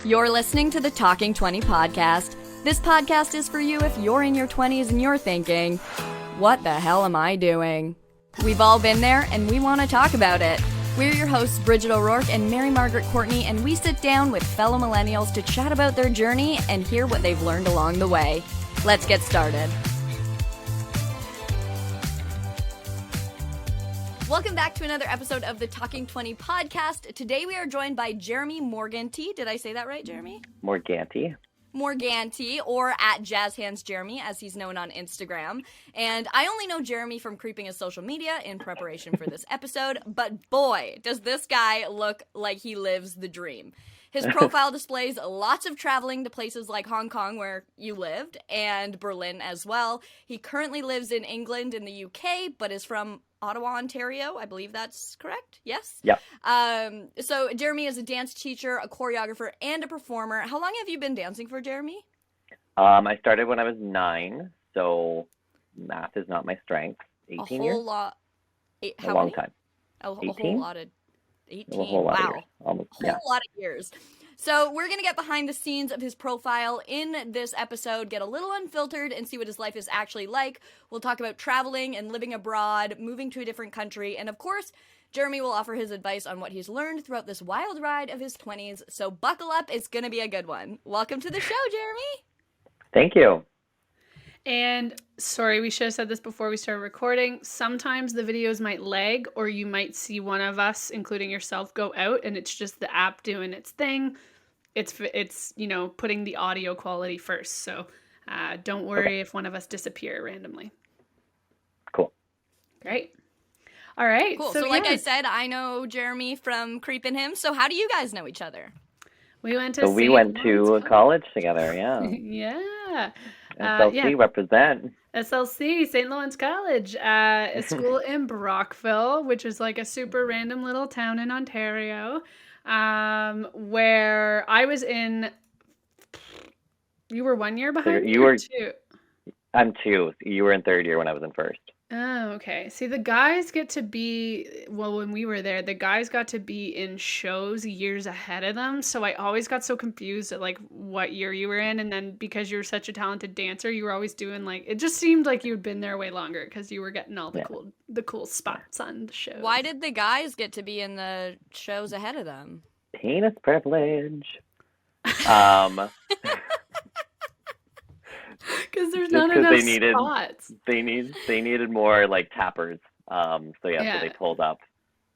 You're listening to the Talking 20 podcast. This podcast is for you if you're in your 20s and you're thinking, what the hell am I doing? We've all been there, and we want to talk about it. We're your hosts, Bridget O'Rourke and Mary Margaret Courtney, and we sit down with fellow millennials to chat about their journey and hear what they've learned along the way. Let's get started. Welcome back to another episode of the Talking 20 podcast. Today we are joined by Jeremy Morganty. Did I say that right, Jeremy? Morganty, or at Jazz Hands Jeremy, as he's known on Instagram. And I only know Jeremy from creeping his social media in preparation for this episode, but boy, does this guy look like he lives the dream. His profile displays lots of traveling to places like Hong Kong, where you lived, and Berlin as well. He currently lives in England in the UK, but is from Ottawa, Ontario. I believe that's correct. Yes? Yep. So Jeremy is a dance teacher, a choreographer, and a performer. How long have you been dancing for, Jeremy? I started when I was 9, so math is not my strength. 18 years? A whole lot. A long time. A whole lot of 18. A whole lot of Wow. years. Almost, A whole lot of years. So we're going to get behind the scenes of his profile in this episode, get a little unfiltered, and see what his life is actually like. We'll talk about traveling and living abroad, moving to a different country, and of course, Jeremy will offer his advice on what he's learned throughout this wild ride of his 20s. So buckle up, it's going to be a good one. Welcome to the show, Jeremy. Thank you. And sorry, we should have said this before we started recording. Sometimes the videos might lag, or you might see one of us, including yourself, go out, and it's just the app doing its thing. It's putting the audio quality first. So don't worry if one of us disappear randomly. Cool. Great. All right. Cool. So like I said, I know Jeremy from Creepin' Him. So how do you guys know each other? We went to college together, yeah. Yeah. SLC represent. SLC, St. Lawrence College, a school in Brockville, which is like a super random little town in Ontario, where I was in. You were 1 year behind me? You were 2? I'm 2. You were in 3rd year when I was in 1st. Oh, okay. See, the guys get to be, when we were there, the guys got to be in shows years ahead of them. So I always got so confused at like what year you were in. And then because you were such a talented dancer, you were always doing it just seemed like you'd been there way longer because you were getting all the cool spots on the show. Why did the guys get to be in the shows ahead of them? Penis privilege. Because there's not enough spots. They needed more like tappers. So they pulled up.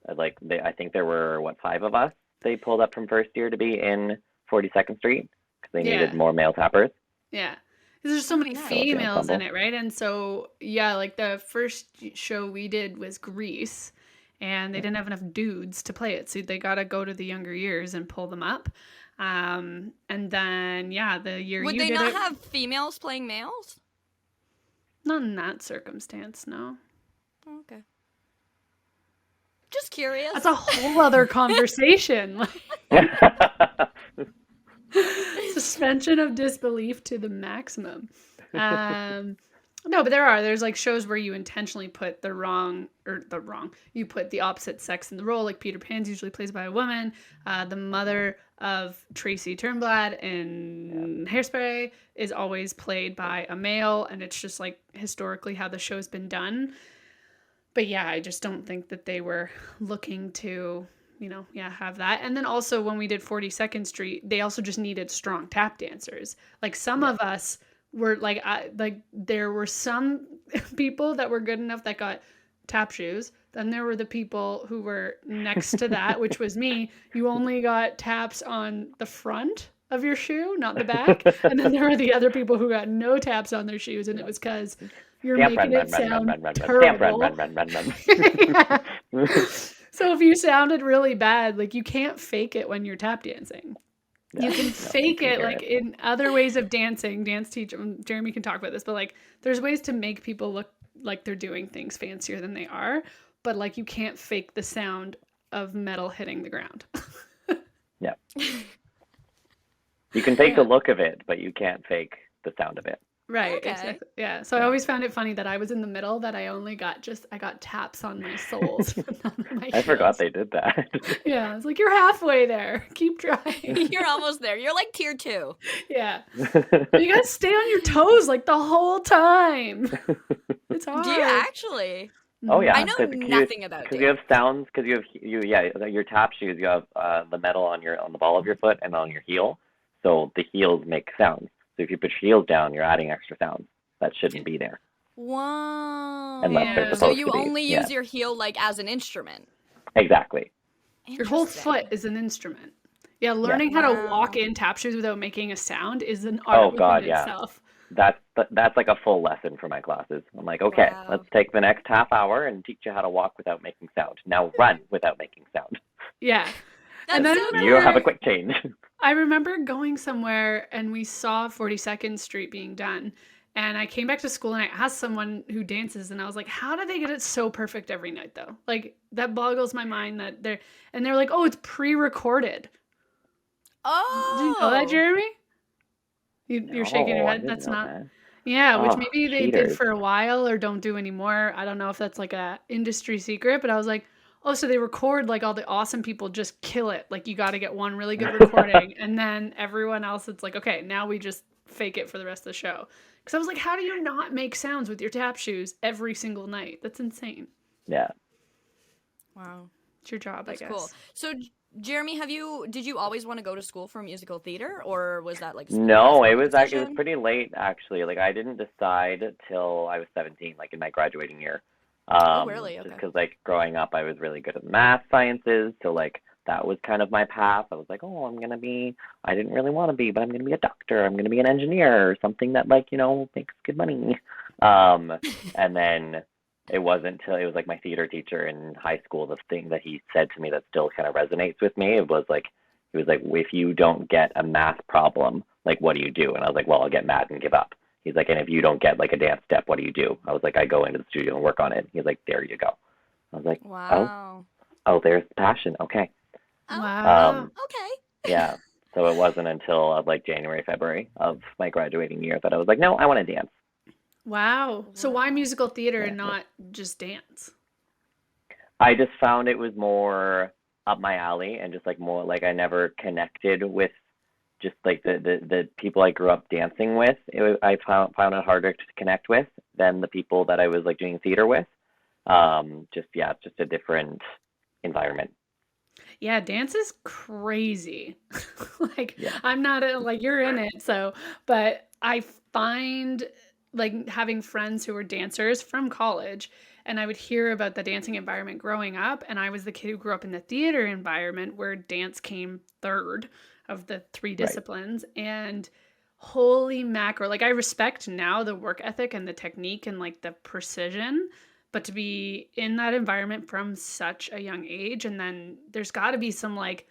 I think there were 5 of us. They pulled up from 1st year to be in 42nd Street because they needed more male tappers. Yeah, because there's so many females in it, right? And so like the first show we did was Grease, and they didn't have enough dudes to play it, so they got to go to the younger years and pull them up. And then the year would you they did not it, have females playing males? not in that circumstance, no. Okay. Just curious. That's a whole other conversation. Suspension of disbelief to the maximum. No, but there's like shows where you intentionally put you put the opposite sex in the role. Like Peter Pan's usually plays by a woman. The mother of Tracy Turnblad in Hairspray is always played by a male, and it's just like historically how the show's been done. But I just don't think that they were looking to, have that. And then also when we did 42nd Street, they also just needed strong tap dancers. Like some of us were there were some people that were good enough that got tap shoes. Then there were the people who were next to that, which was me. You only got taps on the front of your shoe, not the back. And then there were the other people who got no taps on their shoes, and it was because you're making it sound terrible. So if you sounded really bad, like you can't fake it when you're tap dancing. You can fake it like in other ways of dancing. Dance teacher Jeremy can talk about this, but like there's ways to make people look like they're doing things fancier than they are, but like you can't fake the sound of metal hitting the ground. Yeah. You can fake the look of it, but you can't fake the sound of it. Right, Okay. exactly. Yeah. So I always found it funny that I was in the middle, that I got taps on my soles, but not on my I forgot heels. they did that. Yeah, I was like, you're halfway there. Keep trying. You're almost there. You're like tier 2. Yeah. You gotta stay on your toes like the whole time. It's Do you hard. actually? Oh Mhm. yeah, I know nothing about because you have dance. sounds, because your tap shoes, you have the metal on the ball of your foot and on your heel, so the heels make sounds. So if you put your heels down, you're adding extra sounds that shouldn't be there unless they're Whoa. Yeah. So supposed you to be. only Yeah, use your heel like as an instrument. exactly. Your whole foot Interesting. is an instrument. Yeah, Yeah. learning how to walk Wow. in tap shoes without making a sound is an Oh art within God, yeah. itself. That's like a full lesson for my classes. I'm like, okay, let's Wow. take the next half hour and teach you how to walk without making sound. Now run without making sound. Yeah. And That's then so You have a cool. quick change. I remember going somewhere and we saw 42nd Street being done. And I came back to school and I asked someone who dances, and I was like, how do they get it so perfect every night though? Like, that boggles my mind that they're like, oh, it's pre-recorded. Did you know that, Oh. Jeremy? You're shaking your No, I head. didn't That's know not. that. Yeah, which Oh, maybe they did cheaters. for a while or don't do anymore. I don't know if that's like a industry secret, but I was like, oh, so they record like all the awesome people just kill it. Like, you got to get one really good recording, and then everyone else, it's like, okay, now we just fake it for the rest of the show. Because I was like, how do you not make sounds with your tap shoes every single night? That's insane. Yeah. Wow. It's your job, I That's cool. guess. So, Jeremy, did you always want to go to school for musical theater, or was that like a No, last it minute was actually, it was decision? pretty late actually. Like I didn't decide till I was 17, like in my graduating year. Oh, really? Just Okay. because like growing up, I was really good at math, sciences, so like that was kind of my path. I was like, oh, I didn't really want to be, but I'm gonna be a doctor. I'm gonna be an engineer or something that like makes good money. Um, and then it wasn't till it was like my theater teacher in high school, the thing that he said to me that still kind of resonates with me. It was like, he was like, if you don't get a math problem, like, what do you do? And I was like, well, I'll get mad and give up. He's like, and if you don't get like a dance step, what do you do? I was like, I go into the studio and work on it. He's like, there you go. I was like, oh, Wow. there's passion. Okay. Wow. Okay. Yeah. So it wasn't until like January, February of my graduating year that I was like, no, I want to dance. Wow. So why Wow. musical theater and Yeah. not just dance? I just found it was more up my alley and just like more like I never connected with just like the people I grew up dancing with. I found it harder to connect with than the people that I was like doing theater with. It's just a different environment. Yeah, dance is crazy. Like, Yeah. I'm not like, you're in it, so, but I find like having friends who were dancers from college, and I would hear about the dancing environment growing up, and I was the kid who grew up in the theater environment where dance came third of the three Right. disciplines. And holy mackerel, like, I respect now the work ethic and the technique and like the precision, but to be in that environment from such a young age, and then there's got to be some like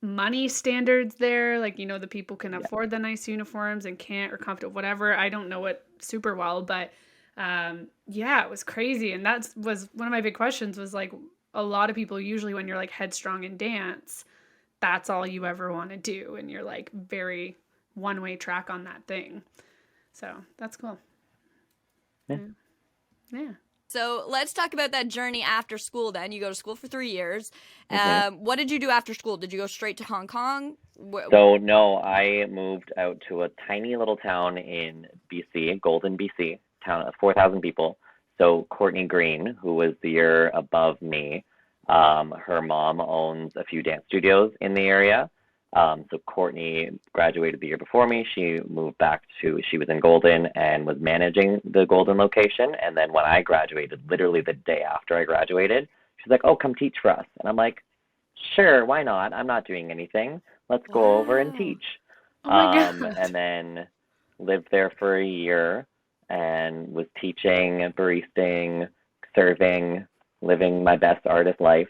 money standards there, like, the people can Yeah. afford the nice uniforms and can't, or comfortable, whatever. I don't know it super well, but yeah, it was crazy. And that was one of my big questions, was like, a lot of people, usually when you're like headstrong in dance, that's all you ever want to do, and you're like very one-way track on that thing. So that's cool. Yeah. Yeah. So let's talk about that journey after school then. You go to school for 3 years. Mm-hmm. What did you do after school? Did you go straight to Hong Kong? So no, I moved out to a tiny little town in BC, Golden, BC, town of 4,000 people. So Courtney Green, who was the year above me, her mom owns a few dance studios in the area. So Courtney graduated the year before me. She was in Golden and was managing the Golden location. And then when I graduated, literally the day after I graduated, she's like, oh, come teach for us. And I'm like, sure, why not? I'm not doing anything. Let's go over and Wow. teach. Oh my God. And then lived there for a year and was teaching, baristing, serving, living my best artist life.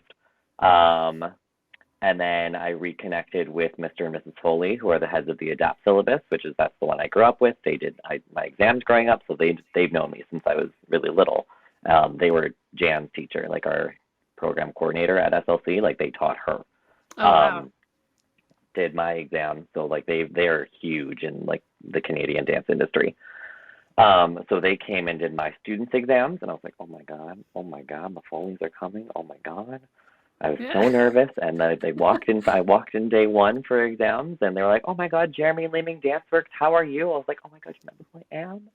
And then I reconnected with Mr. and Mrs. Foley, who are the heads of the ADAPT syllabus, that's the one I grew up with. They did my exams growing up, so they've known me since I was really little. They were Jan's teacher, like our program coordinator at SLC. Like they taught her. Oh, wow. Did my exam, so like they are huge in like the Canadian dance industry. So they came and did my students' exams, and I was like, oh my God, the Foley's are coming. Oh my God. I was so nervous, and they walked in. I walked in day one for exams, and they were like, "Oh my God, Jeremy Leeming DanceWorks, how are you?" I was like, "Oh my gosh, you remember who I am?"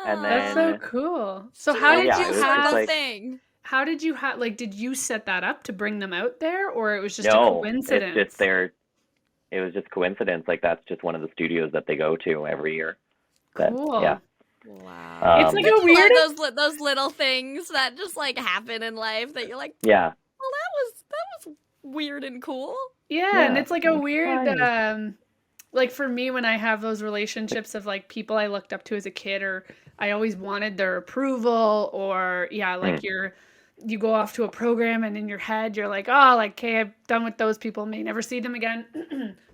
And That's then so cool. So how did yeah, you it was start just the like thing? How did you have like? Did you set that up to bring them out there, or it was just a no, it's just coincidence? their. It was just coincidence. Like that's just one of the studios that they go to every year. That yeah. Cool. Wow. It's like Don't a you weird. love those little things that just like happen in life that you're like, Yeah. well, that was weird and cool. Yeah, and Yeah. it's like a weird Fun. like for me when I have those relationships of like people I looked up to as a kid or I always wanted their approval or yeah, like Mm, you go off to a program and in your head you're like, "Oh, like okay, I'm done with those people, may never see them again."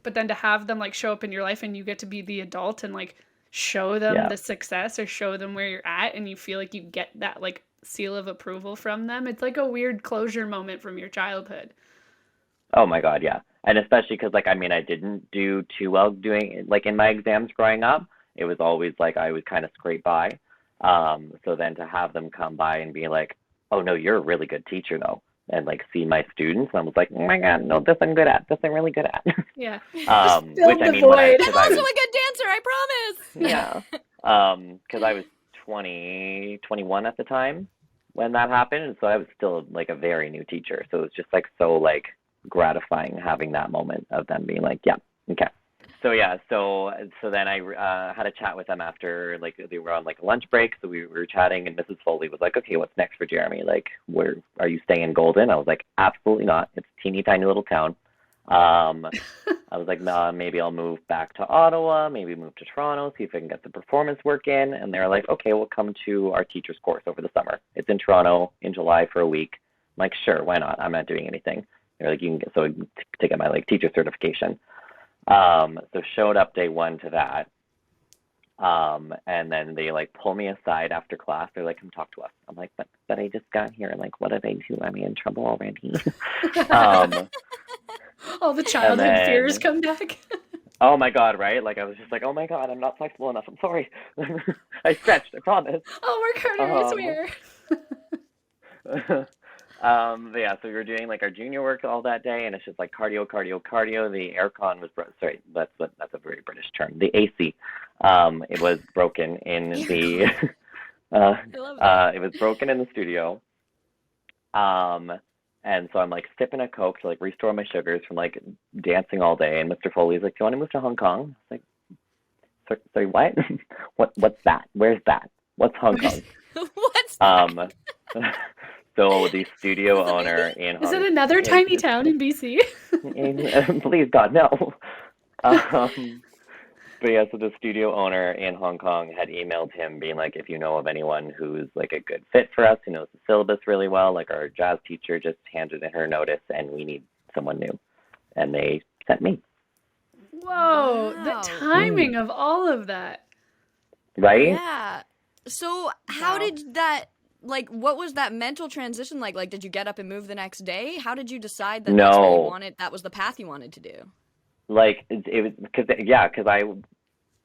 But then to have them like show up in your life and you get to be the adult and like show them yeah. the success or show them where you're at and you feel like you get that like seal of approval from them. It's like a weird closure moment from your childhood. Oh my God, yeah. And especially because, like, I mean, I didn't do too well doing, like, in my exams growing up. It was always like I would kind of scrape by. So then to have them come by and be like, oh no, you're a really good teacher though, and like see my students, and I was like, oh my God, no, this I'm good at. This I'm really good at. Yeah. Just Which filled I the mean, when void. I'm because I also was, a good dancer, I promise. yeah, because I was 20, 21 at the time when that happened, and so I was still like a very new teacher. So it was just like so like gratifying having that moment of them being like, yeah, okay. So yeah, so then I had a chat with them after like they were on like a lunch break, so we were chatting, and Mrs. Foley was like, okay, what's next for Jeremy? Like, where are you staying in Golden? I was like, absolutely not. It's a teeny tiny little town. Um, I was like, nah, maybe I'll move back to Ottawa, maybe move to Toronto, see if I can get the performance work in. And they're like, okay, we'll come to our teacher's course over the summer. It's in Toronto in July for a week. I'm like, sure, why not? I'm not doing anything. They're like, you can get so to get my like teacher certification. So showed up day one to that. And then they like pull me aside after class. They're like, come talk to us. I'm like, but I just got here. Like, what did I do? Am I in trouble already? um, All the and childhood fears then come back. oh my God, right? Like I was just like, oh my God, I'm not flexible enough. I'm sorry. I stretched, I promise. I'll work harder, I swear. But yeah, so we were doing like our junior work all that day, and it's just like cardio, cardio, cardio. The aircon was sorry, that's a very British term. The AC, it was broken in the I love that. it was broken in the studio. And so I'm like sipping a Coke to like restore my sugars from like dancing all day. And Mr. Foley's like, "Do you want to move to Hong Kong?" I was like, "Sorry, what? What's that? Where's that? What's Hong Kong?" What's that? Um, so the studio Is it owner maybe? in Is it Hong another tiny town in BC? please God, no. But yeah, so the studio owner in Hong Kong had emailed him being like, if you know of anyone who's like a good fit for us, who knows the syllabus really well, like our jazz teacher just handed in her notice and we need someone new. And they sent me. Whoa, the Wow. timing of all of that. Right? Yeah. So how Wow. did that like what was that mental transition like? Like did you get up and move the next day? How did you decide that that's what you No. wanted, that was the path you wanted to do? Like it was because I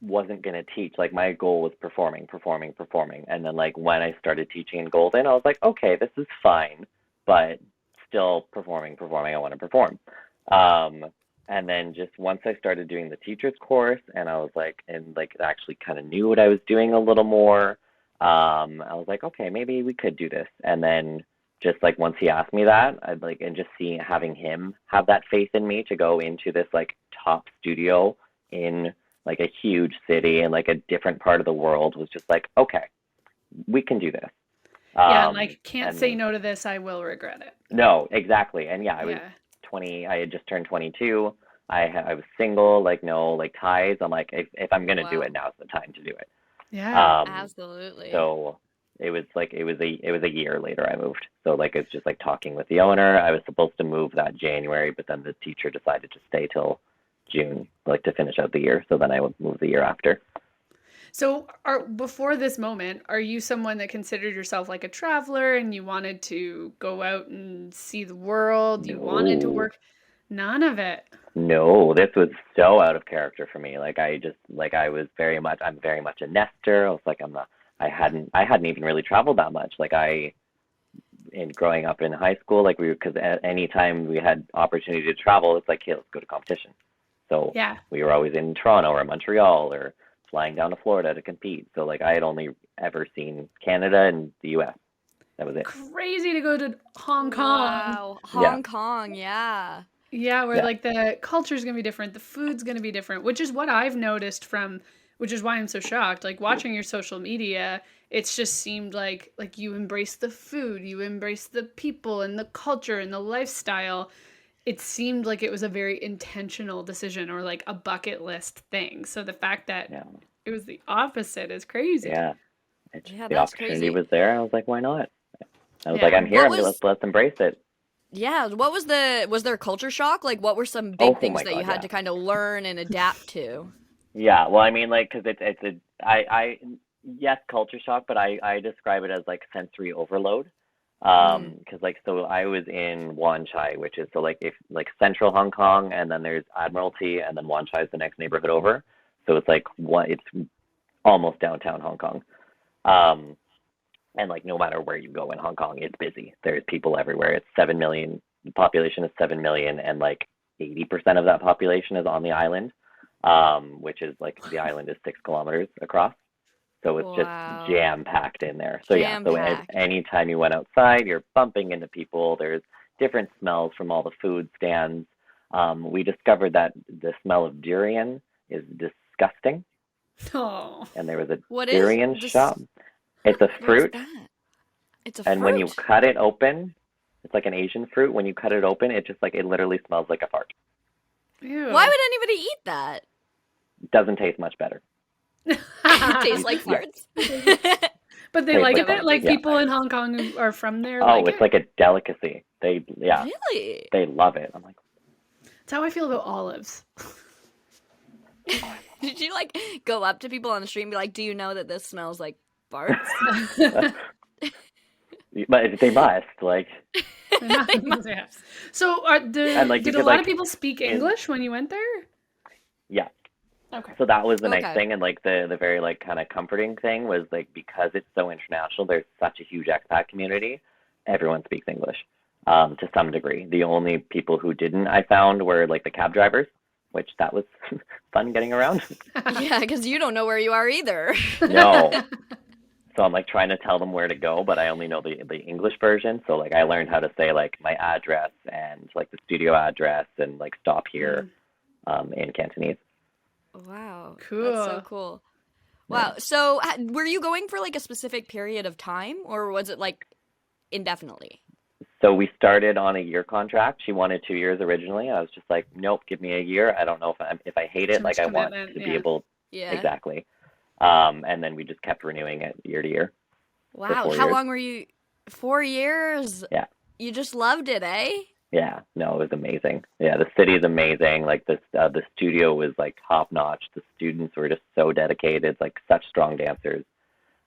wasn't going to teach. Like my goal was performing. And then like when I started teaching in Golden, I was like, okay, this is fine, but still performing. I want to perform. And then just once I started doing the teacher's course and I was like, and like actually kind of knew what I was doing a little more, I was like, okay, maybe we could do this. And then just like once he asked me that, I'd like, and just having him have that faith in me to go into this like top studio in like a huge city and like a different part of the world was just like, okay, we can do this. Yeah, and like can't And say no to this, I will regret it. no, exactly. And yeah, I was Yeah. 20, I had just turned 22. I was single, like no like ties. I'm like, if I'm gonna do Wow. it, now's the time to do it. Yeah. Absolutely. So it was like it was a year later I moved. So like it's just like talking with the owner. I was supposed to move that January, but then the teacher decided to stay till June, like to finish out the year. So then I would move the year after. So before this moment, are you someone that considered yourself like a traveler and you wanted to go out and see the world? You wanted to No. work? None of it. No, this was so out of character for me. Like I'm very much a nester. I was like, I hadn't even really traveled that much. Like in growing up in high school, like because at any time we had opportunity to travel, it's like, hey, let's go to competition. So Yeah. we were always in Toronto or Montreal or flying down to Florida to compete. So like I had only ever seen Canada and the US. That was it. Crazy to go to Hong Kong. Wow. Hong Kong, yeah. Yeah, where like the culture's going to be different, the food's going to be different, which is what I've noticed which is why I'm so shocked. Like watching your social media, it's just seemed like you embrace the food, you embrace the people and the culture and the lifestyle. It seemed like it was a very intentional decision or like a bucket list thing. So the fact that it was the opposite is crazy. Yeah. The that's opportunity crazy. was there. I was like, why not? I was like, I'm here. Let's embrace it. Yeah. Was there culture shock? Like, what were some big things that you had to kind of learn and adapt to? Yeah. Well, I mean, like, because yes, culture shock, but I describe it as like sensory overload. Because like, so I was in Wan Chai, which is central Hong Kong, and then there's Admiralty, and then Wan Chai is the next neighborhood over. So it's like it's almost downtown Hong Kong. And like no matter where you go in Hong Kong, it's busy. There's people everywhere. It's 7 million. The population is 7 million, and like 80% of that population is on the island, which is like the island is 6 kilometers across. So it's just jam packed in there. So anytime you went outside, you're bumping into people. There's different smells from all the food stands. We discovered that the smell of durian is disgusting. Oh. And there was a durian shop. It's a fruit. It's a fruit. And when you cut it open, it's like an Asian fruit. When you cut it open, it literally smells like a fart. Ew. Why would anybody eat that? It doesn't taste much better. It tastes like farts. But they like it? Like people in Hong Kong who are from there? It's like a delicacy. Really? They love it. I'm like, that's how I feel about olives. Did you like go up to people on the street and be like, do you know that this smells like farts? But they must, like. So did a lot of people speak English when you went there? Yeah. Okay. So that was the nice thing, and like the very like kind of comforting thing was like because it's so international, there's such a huge expat community. Everyone speaks English to some degree. The only people who didn't, I found, were like the cab drivers, which that was fun getting around. Yeah, because you don't know where you are either. No. So I'm like trying to tell them where to go, but I only know the English version. So like I learned how to say like my address and like the studio address and like stop here in Cantonese. Wow. Cool. That's so cool. Wow. Yeah. So were you going for like a specific period of time, or was it like indefinitely? So we started on a year contract. She wanted 2 years originally. I was just like, nope, give me a year. I don't know if I hate it. Like I want to be able. Yeah. Exactly. And then we just kept renewing it year to year. Wow. How long were you? 4 years? Yeah. You just loved it, eh? Yeah. No, it was amazing. Yeah, the city is amazing. Like the studio was like top notch. The students were just so dedicated, like such strong dancers.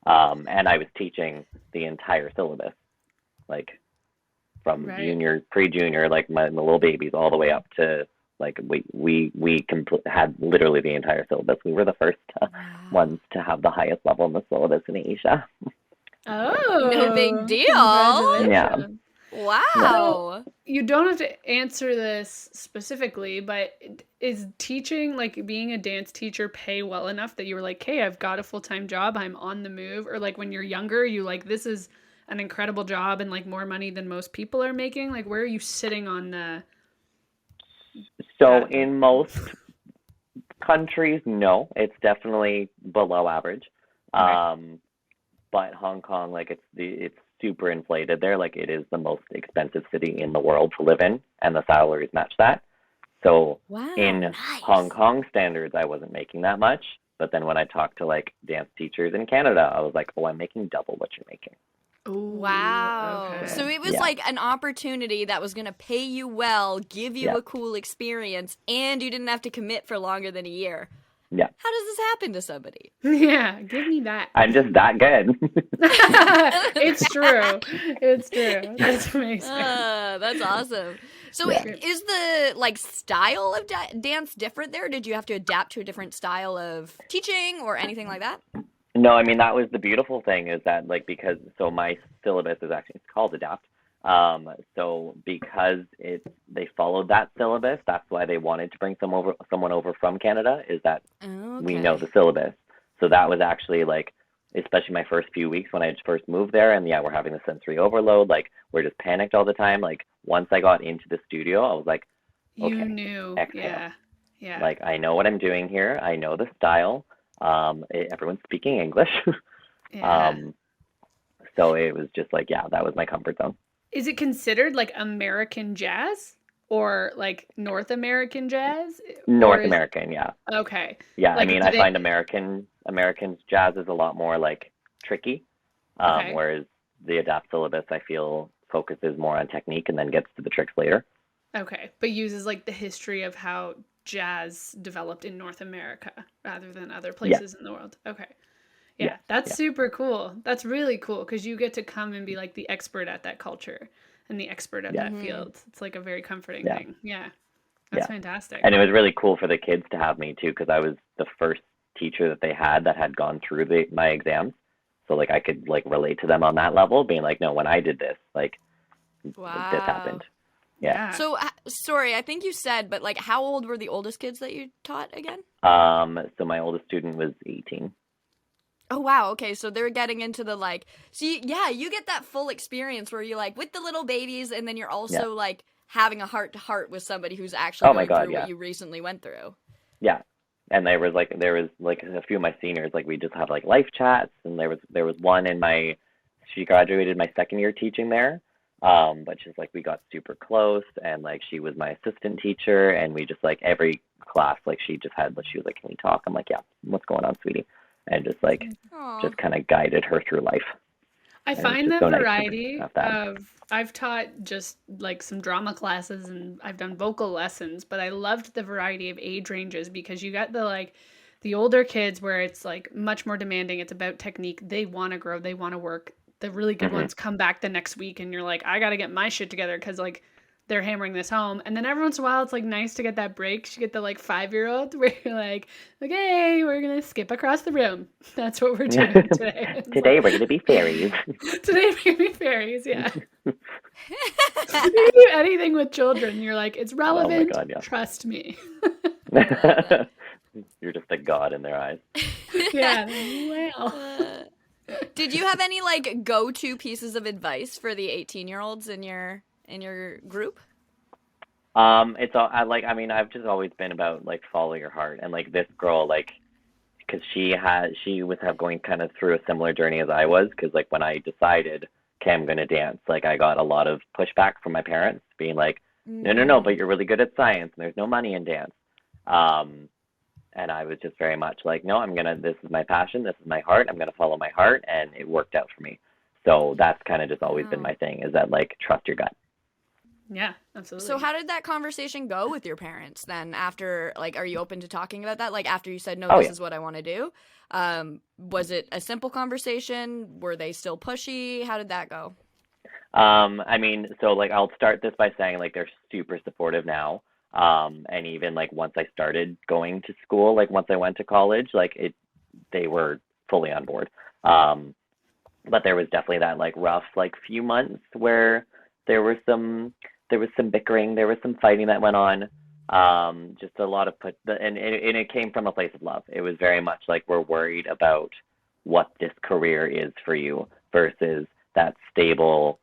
And I was teaching the entire syllabus, like from junior, pre-junior, like the little babies, all the way up to like we had literally the entire syllabus. We were the first ones to have the highest level in the syllabus in Asia. Oh, no big deal. Yeah. Wow. So, you don't have to answer this specifically, but is teaching, like being a dance teacher, pay well enough that you were like, hey, I've got a full-time job, I'm on the move? Or like when you're younger, you like, this is an incredible job and like more money than most people are making? Like where are you sitting on the... So in most countries, no, it's definitely below average. Okay. But Hong Kong, like it's super inflated there. Like it is the most expensive city in the world to live in, and the salaries match that. So in Hong Kong standards, I wasn't making that much. But then when I talked to like dance teachers in Canada, I was like, oh, I'm making double what you're making. Ooh, wow. Okay. So it was like an opportunity that was going to pay you well, give you a cool experience, and you didn't have to commit for longer than a year. Yeah. How does this happen to somebody? Yeah, give me that. I'm just that good. It's true. It's true. That's amazing. That's awesome. So is the like style of dance different there? Did you have to adapt to a different style of teaching or anything like that? No, I mean, that was the beautiful thing is that like, because, so my syllabus is actually, it's called Adapt. So because they followed that syllabus, that's why they wanted to bring someone over from Canada, is that we know the syllabus. So that was actually like, especially my first few weeks when I first moved there, and we're having the sensory overload, like we're just panicked all the time. Like once I got into the studio, I was like, okay, you knew, exhale. Yeah. Like I know what I'm doing here. I know the style. Everyone's speaking English. So it was just like, that was my comfort zone. Is it considered like American jazz or like North American jazz? North American, yeah. Okay. Yeah, like, I mean, I find American jazz is a lot more like tricky, whereas the Adapt syllabus, I feel, focuses more on technique and then gets to the tricks later. Okay, but uses like the history of how jazz developed in North America rather than other places in the world. Okay. Yeah, that's super cool. That's really cool because you get to come and be like the expert at that culture and the expert at that field. It's like a very comforting thing. Yeah, that's fantastic. And it was really cool for the kids to have me too, because I was the first teacher that they had gone through my exams. So like I could like relate to them on that level, being like, no, when I did this, like this happened. Yeah. So sorry, I think you said, but like how old were the oldest kids that you taught again? So my oldest student was 18. Oh, wow. Okay. So they're getting into the like, you get that full experience where you're like with the little babies and then you're also like having a heart to heart with somebody who's actually going through what you recently went through. Yeah. And there was like a few of my seniors, like we just had like life chats, and there was one she graduated my second year teaching there. But just like we got super close, and like she was my assistant teacher, and we just like every class, like she was like, can we talk? I'm like, yeah, what's going on, sweetie? And just like, just kind of guided her through life. I find that variety I've taught just like some drama classes and I've done vocal lessons, but I loved the variety of age ranges because you got the older kids where it's like much more demanding. It's about technique. They want to grow. They want to work. The really good ones come back the next week and you're like, I got to get my shit together because like they're hammering this home. And then every once in a while, it's like nice to get that break. You get the like 5-year-old where you're like, okay, we're going to skip across the room. That's what we're doing today. Today we're going to be fairies. Today we're going to be fairies, yeah. You do anything with children. You're like, it's relevant. Oh my God, trust me. You're just a god in their eyes. Yeah. Well. Did you have any like go-to pieces of advice for the 18-year-olds in your group? I've just always been about like follow your heart, and like this girl, like, because she was going kind of through a similar journey as I was, because like when I decided, okay, I'm gonna dance, like I got a lot of pushback from my parents being like, no, but you're really good at science and there's no money in dance. And I was just very much like, no, this is my passion, this is my heart, I'm gonna follow my heart, and it worked out for me. So that's kind of just always been my thing, is that like trust your gut. Yeah, absolutely. So how did that conversation go with your parents then after, like, are you open to talking about that? Like after you said, no, this is what I want to do. Was it a simple conversation? Were they still pushy? How did that go? I mean, so like I'll start this by saying like they're super supportive now. And even like once I started going to school, like once I went to college, like they were fully on board. But there was definitely that like rough like few months where there was some bickering, there was some fighting that went on. Just a lot of and it came from a place of love. It was very much like, we're worried about what this career is for you versus that stable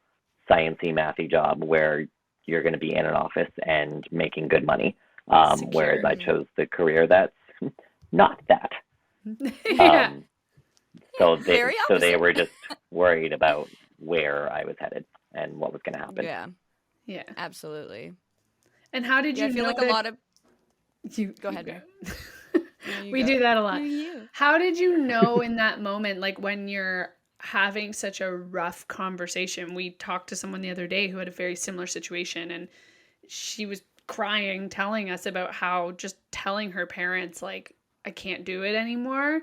sciencey mathy job where you're going to be in an office and making good money. Whereas I chose the career that's not that. Yeah. So they were just worried about where I was headed and what was going to happen. Yeah. Yeah. Absolutely. And how did you I feel know like a lot of... Go ahead, Mary. We do that a lot. How did you know in that moment, like when you're having such a rough conversation? We talked to someone the other day who had a very similar situation, and she was crying, telling us about how just telling her parents, like, I can't do it anymore,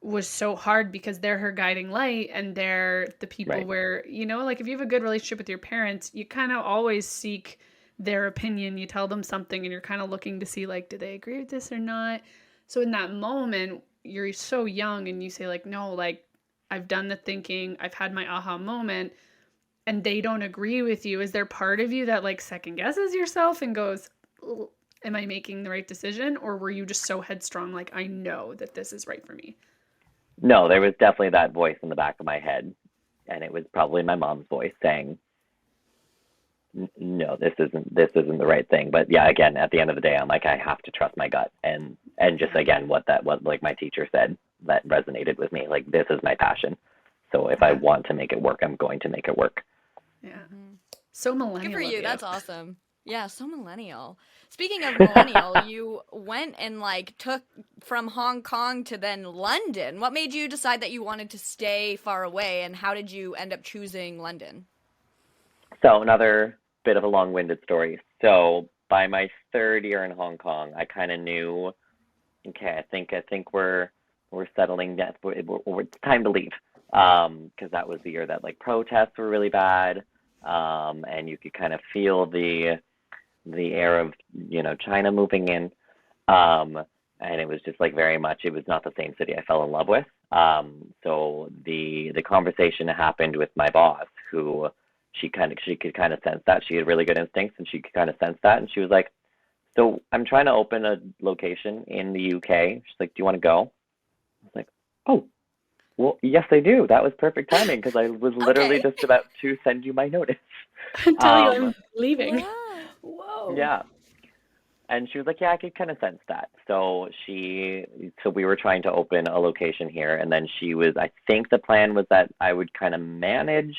was so hard because they're her guiding light and they're the people where, you know, like if you have a good relationship with your parents, you kind of always seek their opinion. You tell them something and you're kind of looking to see like, do they agree with this or not? So in that moment, you're so young and you say like, no, like I've done the thinking, I've had my aha moment, and they don't agree with you. Is there part of you that like second guesses yourself and goes, am I making the right decision? Or were you just so headstrong, like, I know that this is right for me? No, there was definitely that voice in the back of my head, and it was probably my mom's voice saying, no, this isn't the right thing. But yeah, again, at the end of the day, I'm like, I have to trust my gut, and just again, what like my teacher said, that resonated with me. Like, this is my passion. So if I want to make it work, I'm going to make it work. Yeah. So millennial. Good for you. That's awesome. Yeah, so millennial. Speaking of millennial, you went and like took from Hong Kong to then London. What made you decide that you wanted to stay far away, and how did you end up choosing London? So another bit of a long-winded story. So by my third year in Hong Kong, I kind of knew, okay, I think we're settling down. It's time to leave. Because that was the year that like protests were really bad, and you could kind of feel the air of, you know, China moving in, and it was just like very much, it was not the same city I fell in love with. So the conversation happened with my boss, who she could kind of sense that. She had really good instincts, and she could kind of sense that, and she was like, so I'm trying to open a location in the UK. She's like, do you want to go? I was like, oh, well, yes, I do. That was perfect timing, because I was literally just about to send you my notice. Tell you I'm leaving. Wow. Whoa. Yeah. And she was like, yeah, I could kind of sense that. So we were trying to open a location here, and then I think the plan was that I would kind of manage.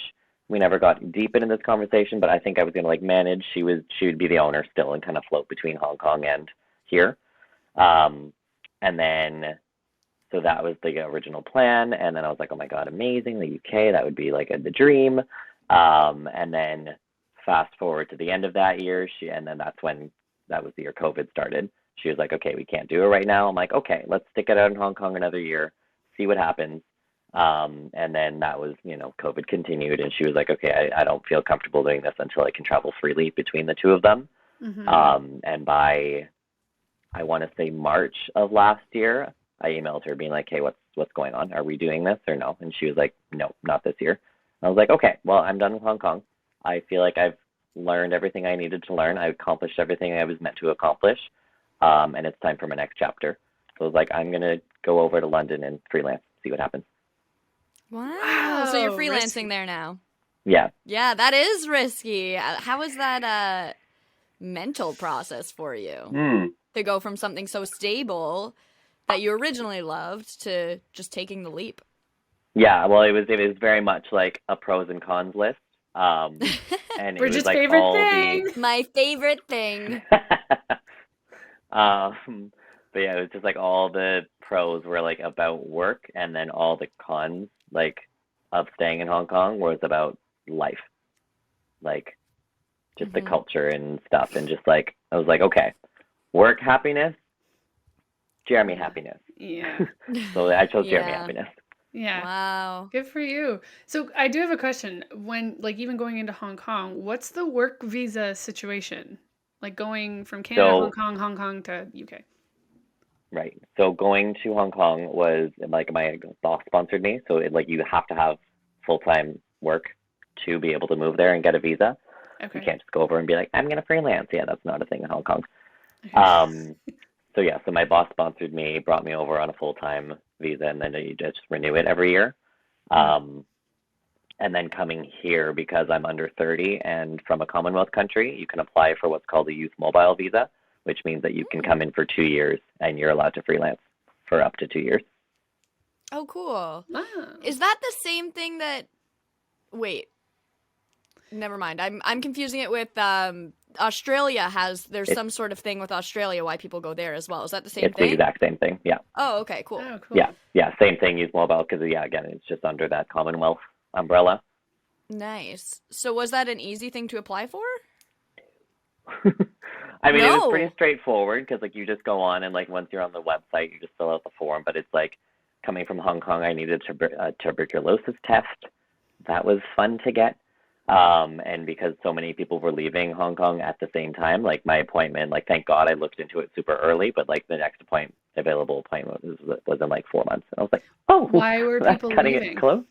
We never got deep into this conversation, but I think I was going to like manage. She would be the owner still and kind of float between Hong Kong and here. And then, so that was the original plan. And then I was like, oh my God, amazing. The UK, that would be like the dream. And then fast forward to the end of that year, and then that was the year COVID started. She was like, okay, we can't do it right now. I'm like, okay, let's stick it out in Hong Kong another year, see what happens. And then that was, you know, COVID continued, and she was like, okay, I don't feel comfortable doing this until I can travel freely between the two of them. Mm-hmm. And by, I want to say March of last year, I emailed her being like, hey, what's going on? Are we doing this or no? And she was like, no, not this year. I was like, okay, well, I'm done with Hong Kong. I feel like I've learned everything I needed to learn. I accomplished everything I was meant to accomplish. And it's time for my next chapter. So I was like, I'm going to go over to London and freelance, see what happens. Wow. So you're freelancing risky. There now. Yeah. Yeah, that is risky. How was that mental process for you? To go from something so stable that you originally loved to just taking the leap? Yeah, well, it was very much like a pros and cons list. And Bridget's it was like favorite thing. My favorite thing. But yeah, it was just like all the pros were like about work, and then all the cons like of staying in Hong Kong was about life, like just the culture and stuff, and just like I was like, okay, work happiness, Jeremy happiness. Yeah. So I chose Jeremy happiness. Yeah. Wow. Good for you. So I do have a question. When, like, even going into Hong Kong, what's the work visa situation? Like going from Canada, Hong Kong to UK? Right. So going to Hong Kong was like my boss sponsored me. So you have to have full-time work to be able to move there and get a visa. Okay. You can't just go over and be like, I'm going to freelance. Yeah, that's not a thing in Hong Kong. Okay. So my boss sponsored me, brought me over on a full-time visa, and then you just renew it every year. And then coming here, because I'm under 30 and from a Commonwealth country, you can apply for what's called a youth mobile visa, which means that you can come in for 2 years and you're allowed to freelance for up to 2 years. Oh, cool. Wow. Is that the same thing that... Wait. Never mind. I'm confusing it with... Australia there's some sort of thing with Australia why people go there as well. Is that the same thing? It's the exact same thing, yeah. Oh, okay, cool. Oh, cool. Yeah, same thing, youth mobile, because, again, it's just under that Commonwealth umbrella. Nice. So was that an easy thing to apply for? I mean, It was pretty straightforward, because, you just go on, and, once you're on the website, you just fill out the form, but it's, coming from Hong Kong, I needed a tuberculosis test. That was fun to get. And because so many people were leaving Hong Kong at the same time, like my appointment, like thank God I looked into it super early, but like the next available appointment was in like 4 months. And I was like, oh, Why were that's people cutting leaving? it close.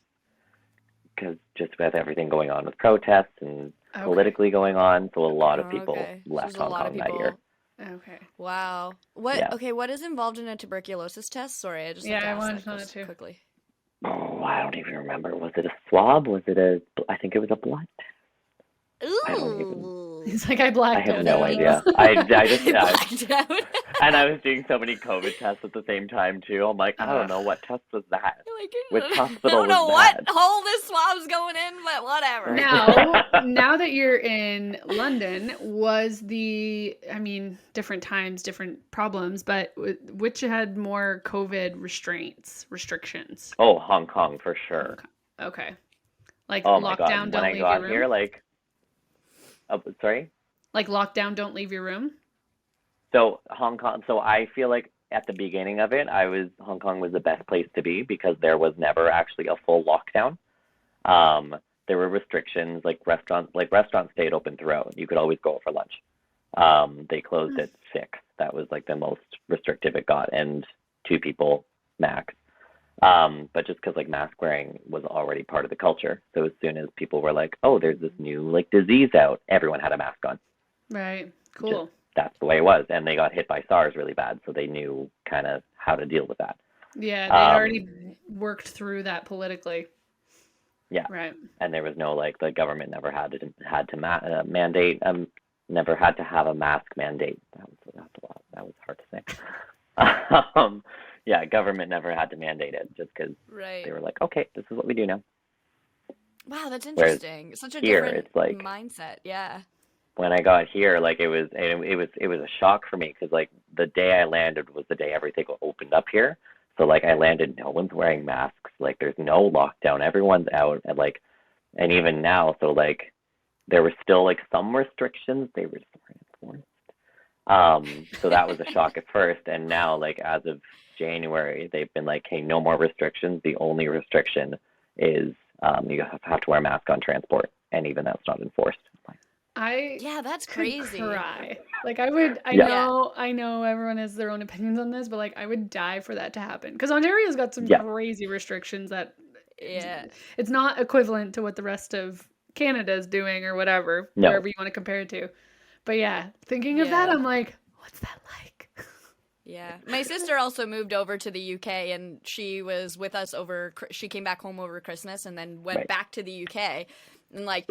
Because just with everything going on with protests and politically going on, so a lot of people left Hong Kong that year. Okay. Wow. What? Yeah. Okay. What is involved in a tuberculosis test? Sorry, I just have to I ask wanted that to know that too. quickly. Oh, I don't even remember. Was it a swab? I think it was a blood test. Ooh. He's like, I blacked out. I have no idea. I just blacked out. And I was doing so many COVID tests at the same time too. I'm like, I don't know, what test was that? Like, Which I hospital don't know was what that? hole this swab's going in, but whatever. Now that you're in London, different times, different problems, but which had more COVID restrictions? Oh, Hong Kong for sure. Okay. Like oh my lockdown, God. When I got here, like, sorry? Like lockdown, don't leave your room? So Hong Kong, so I feel like at the beginning of it, Hong Kong was the best place to be because there was never actually a full lockdown. There were restrictions, like restaurants stayed open throughout. You could always go out for lunch. They closed at 6. That was like the most restrictive it got, and 2 people max. But just because like mask wearing was already part of the culture. So as soon as people were like, oh, there's this new like disease out, everyone had a mask on. Right. Cool. That's the way it was. And they got hit by SARS really bad. So they knew kind of how to deal with that. Yeah. They already worked through that politically. Yeah. Right. And there was no, like, the government never had to mandate, never had to have a mask mandate. That was hard to say. Yeah, government never had to mandate it just because they were like, okay, this is what we do now. Wow, that's interesting. Such a different it's like, mindset. Yeah. When I got here, like it was a shock for me because like the day I landed was the day everything opened up here. So like I landed, no one's wearing masks. Like there's no lockdown. Everyone's out, and even now, so like there were still like some restrictions. They were enforced. So that was a shock at first, and now like as of January, they've been like, hey, no more restrictions. The only restriction is you have to wear a mask on transport, and even that's not enforced. Yeah, that's crazy. Cry. Like I know everyone has their own opinions on this, but like I would die for that to happen because Ontario's got some crazy restrictions that it's not equivalent to what the rest of Canada is doing or whatever, wherever you want to compare it to. But yeah, thinking of that, I'm like, what's that like? Yeah. My sister also moved over to the UK and she was with us she came back home over Christmas and then went back to the UK and like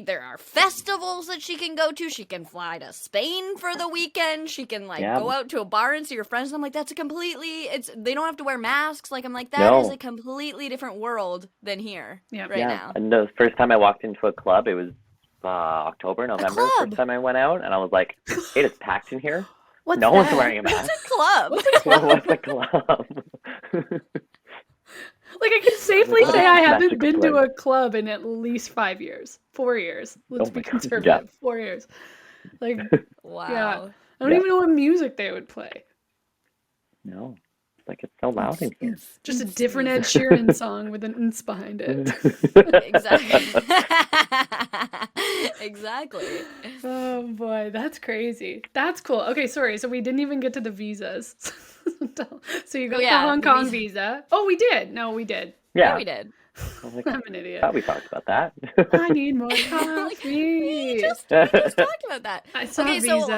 there are festivals that she can go to. She can fly to Spain for the weekend. She can go out to a bar and see her friends. And I'm like, they don't have to wear masks. Like I'm like, that is a completely different world than here now. And the first time I walked into a club, it was October, November. First time I went out, and I was like, it is packed in here. No one's wearing a mask. What's a club? What's a club? Like I can safely say I haven't been to a club in at least 5 years. 4 years. Let's be conservative. Yeah. 4 years. Like wow. Yeah. I don't even know what music they would play. No. Like it's so loud in here. Just a different Ed Sheeran song with an "ns" behind it. Exactly. Exactly. Oh boy, that's crazy. That's cool. Okay, sorry. So we didn't even get to the visas. So you got the Hong Kong visa. Oh, we did. No, we did. Yeah, we did. I'm an idiot. I thought we talked about that. I need more coffee. we just talked about that. I saw visas.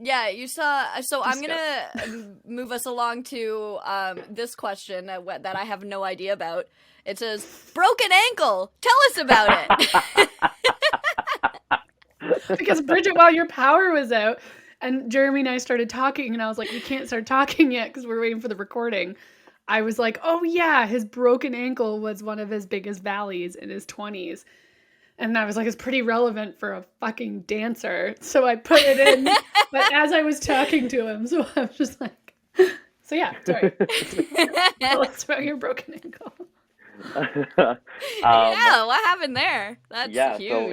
Yeah, you saw. So I'm gonna move us along to this question that I have no idea about. It says, "Broken ankle. Tell us about it." Because Bridget, while your power was out, and Jeremy and I started talking, and I was like, "We can't start talking yet because we're waiting for the recording." I was like, "Oh yeah, his broken ankle was one of his biggest valleys in his 20s." And I was like, it's pretty relevant for a fucking dancer. So I put it in. But as I was talking to him, so I was just like, so yeah, sorry. Tell us about your broken ankle. Yeah, what happened there? That's huge. So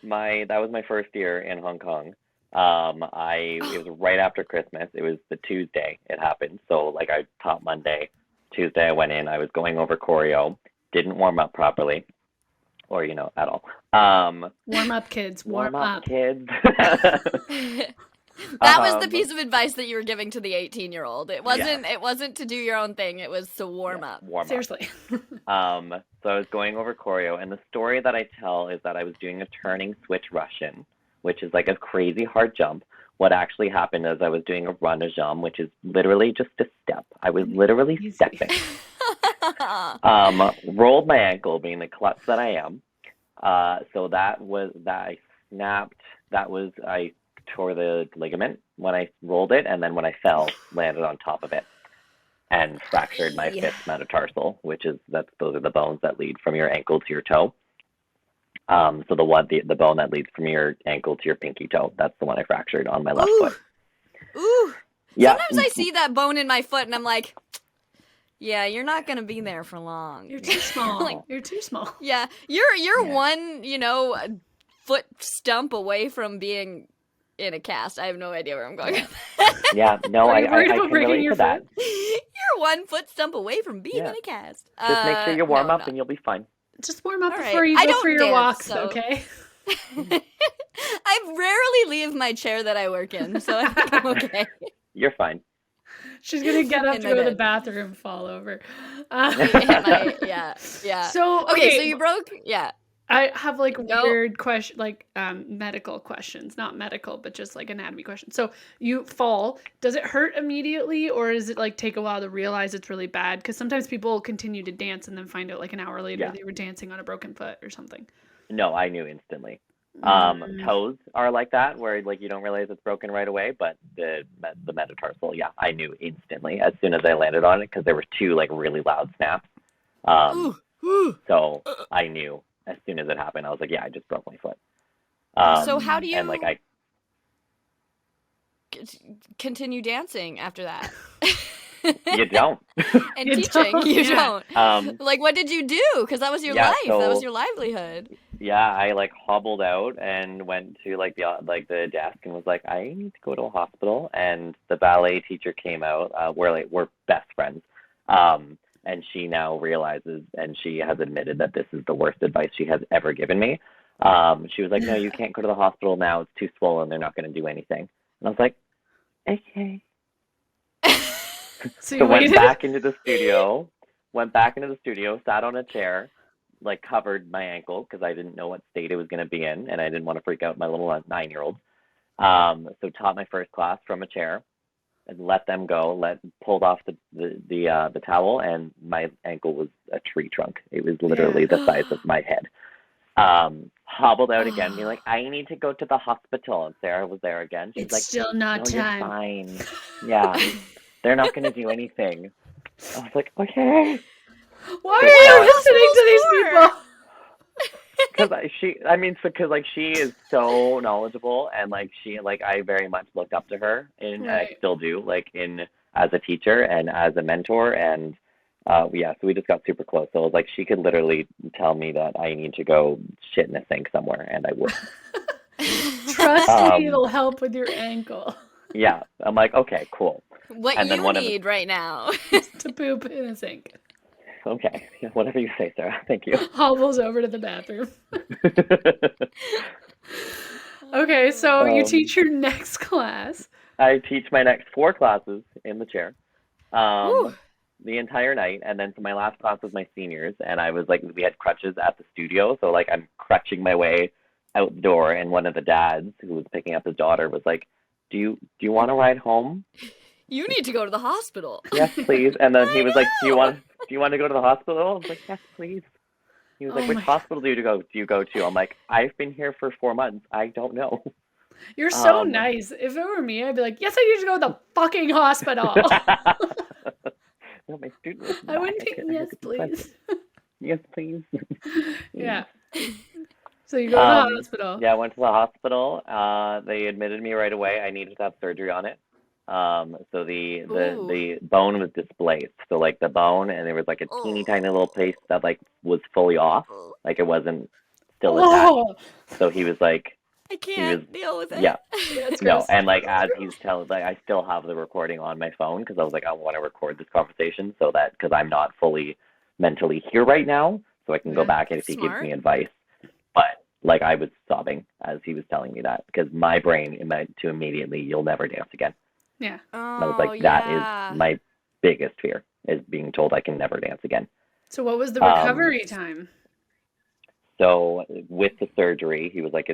that was my first year in Hong Kong. It was right after Christmas. It was the Tuesday it happened. So like I taught Monday. Tuesday I went in. I was going over choreo. Didn't warm up properly. or at all. Warm up, kids. Warm up. Kids. That was the piece of advice that you were giving to the 18-year-old. It wasn't. It wasn't to do your own thing. It was to warm up. Seriously. So I was going over choreo, and the story that I tell is that I was doing a turning switch Russian, which is like a crazy hard jump. What actually happened is I was doing a run a jambe, which is literally just a step. I was literally stepping. Rolled my ankle, being the klutz that I am. So that I snapped. I tore the ligament when I rolled it, and then when I fell, landed on top of it and fractured my fifth metatarsal, those are the bones that lead from your ankle to your toe. So the bone that leads from your ankle to your pinky toe, that's the one I fractured on my left foot. Ooh. Yeah. Sometimes I see that bone in my foot and I'm like, yeah, you're not gonna be there for long. You're too small. You're too small. Yeah, you're one, foot stump away from being in a cast. I have no idea where I'm going with that. Yeah, no, I can relate to that. You're 1 foot stump away from being in a cast. Just make sure you warm up and you'll be fine. Just warm up All before right. you go for your walks, okay? I rarely leave my chair that I work in, so I think I'm okay. You're fine. She's going to get up to go to the bathroom and fall over. Yeah. So, okay, so you broke, I have weird question, medical questions, not medical, but just like anatomy questions. So you fall, does it hurt immediately, or does it take a while to realize it's really bad? Because sometimes people continue to dance and then find out an hour later they were dancing on a broken foot or something. No, I knew instantly. Toes are like that, where you don't realize it's broken right away, but the metatarsal, I knew instantly as soon as I landed on it, because there were two really loud snaps. So I knew as soon as it happened. I was like, I just broke my foot. So how do you and continue dancing after that? You don't. And teaching, you don't. What did you do? Because that was your life. That was your livelihood. Yeah, I hobbled out and went to the desk and was like, I need to go to a hospital. And the ballet teacher came out. We're best friends. And she now realizes, and she has admitted that this is the worst advice she has ever given me. She was like, no, you can't go to the hospital now. It's too swollen. They're not going to do anything. And I was like, okay. So went back into the studio, sat on a chair, covered my ankle because I didn't know what state it was going to be in, and I didn't want to freak out my little 9-year-old. So taught my first class from a chair and let them go, pulled off the towel, and my ankle was a tree trunk. It was literally the size of my head. Hobbled out again, being like, I need to go to the hospital. And Sarah was there again. She's it's still not time. You're fine. Yeah. They're not going to do anything. I was like, okay. Why are you listening to these people? Because she is so knowledgeable, and I very much looked up to her, and I still do, as a teacher and as a mentor, and so we just got super close. So it was she could literally tell me that I need to go shit in a sink somewhere, and I would. Trust me, it'll help with your ankle. Yeah, I'm like, okay, cool. What and you need right now to poop in a sink. Okay, whatever you say, Sarah. Thank you. Hobbles over to the bathroom. Okay, so you teach your next class. I teach my next 4 classes in the chair, the entire night, and then so my last class was my seniors, and I was we had crutches at the studio, so I'm crutching my way out the door, and one of the dads who was picking up his daughter was like, "Do you want to ride home? You need to go to the hospital." Yes, please. And then he was like, Do you want to go to the hospital? I was like, yes, please. He was like, which hospital do you go to? I'm like, I've been here for 4 months. I don't know. You're so nice. If it were me, I'd be like, yes, I need to go to the fucking hospital. No, my student I wouldn't be, yes, please. Yes, please. Yeah. So you go to the hospital. Yeah, I went to the hospital. They admitted me right away. I needed to have surgery on it. So the bone was displaced. So the bone, and there was a teeny tiny little piece that was fully off. It wasn't still attached. So he was like, I can't deal with it. Yeah. No, and as he's telling, I still have the recording on my phone because I was like, I want to record this conversation so that, because I'm not fully mentally here right now. so I can go back and if he gives Smart. me advice. But like I was sobbing as he was telling me that because my brain meant to immediately, you'll never dance again. Yeah. And I was Oh, like, that yeah. is my biggest fear, is being told I can never dance again. So what was the recovery time? So with the surgery, he was like,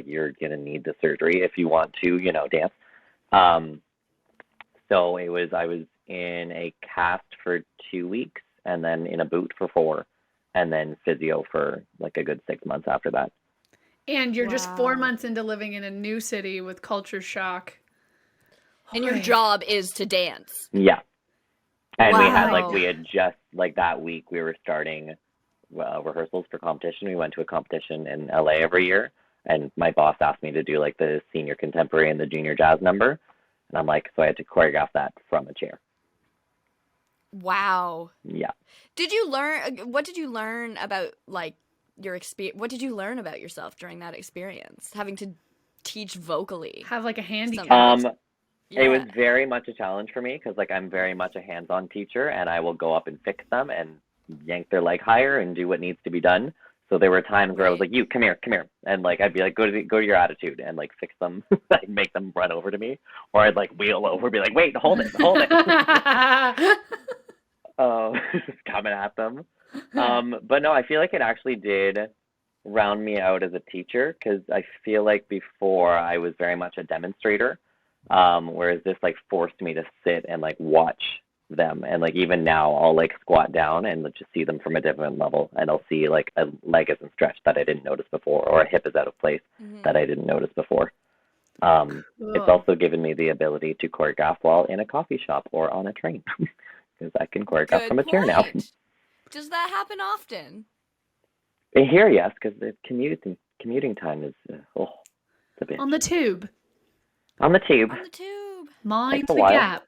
you're gonna need the surgery if you want to, dance. So I was in a cast for 2 weeks, and then in a boot for 4, and then physio for like a good 6 months after that. And you're just 4 Wow. months into living in a new city with culture shock. And your Hoy. job is to dance. Yeah. And Wow. we had just, like that week, we were starting rehearsals for competition. We went to a competition in LA every year, and my boss asked me to do like the senior contemporary and the junior jazz number. And I'm like, so I had to choreograph that from a chair. Wow. Yeah. What did you learn about like your experience? What did you learn about yourself during that experience? Having to teach vocally. Have like a handicap. Yeah. It was very much a challenge for me because like I'm very much a hands-on teacher, and I will go up and fix them and yank their leg higher and do what needs to be done. So there were times where I was like, "You come here," and like I'd be like, "Go to your attitude," and like fix them, like make them run over to me, or I'd like wheel over, be like, "Wait, hold it." Just coming at them. But no, I feel like it actually did round me out as a teacher because I feel like before I was very much a demonstrator, whereas this like forced me to sit and like watch them, and like even now I'll like squat down and just see them from a different level, and I'll see like a leg isn't stretched that I didn't notice before, or a hip is out of place that I didn't notice before. It's also given me the ability to choreograph while in a coffee shop or on a train because I can choreograph from a chair now. Does that happen often? Here, yes, because the commuting time is it's a bit. On the tube. On the tube. On the tube. Mind Takes a the while. gap.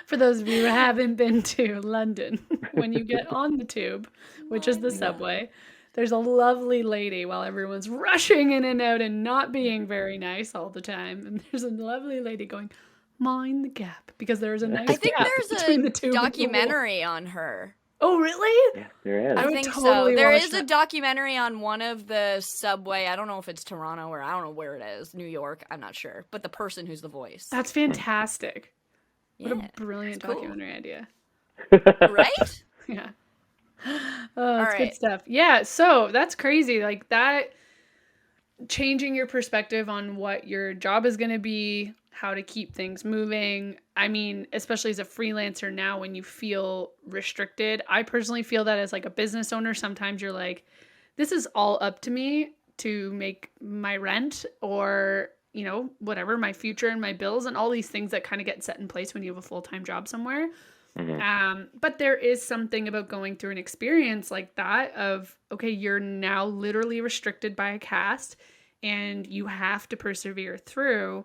For those of you who haven't been to London, when you get on the tube, which is the subway, there's a lovely lady while everyone's rushing in and out and not being very nice all the time. And there's a lovely lady going, mind the gap, because there's a nice I think gap there's between a the tube and the wall. documentary on her. Oh, really? Yeah, there is. I would think so. totally There watch is a that. documentary on one of the subway. I don't know if it's Toronto or I don't know where it is. New York. I'm not sure. But the person who's the voice. That's fantastic. Yeah, What a brilliant it's cool. documentary idea. Right? Yeah. Oh, that's right. good stuff. Yeah, so that's crazy. Like that, changing your perspective on what your job is going to be, how to keep things moving. I mean, especially as a freelancer now, when you feel restricted, I personally feel that as like a business owner, sometimes you're like, this is all up to me to make my rent or, whatever, my future and my bills and all these things that kind of get set in place when you have a full-time job somewhere. But there is something about going through an experience like that of, okay, you're now literally restricted by a cast and you have to persevere through.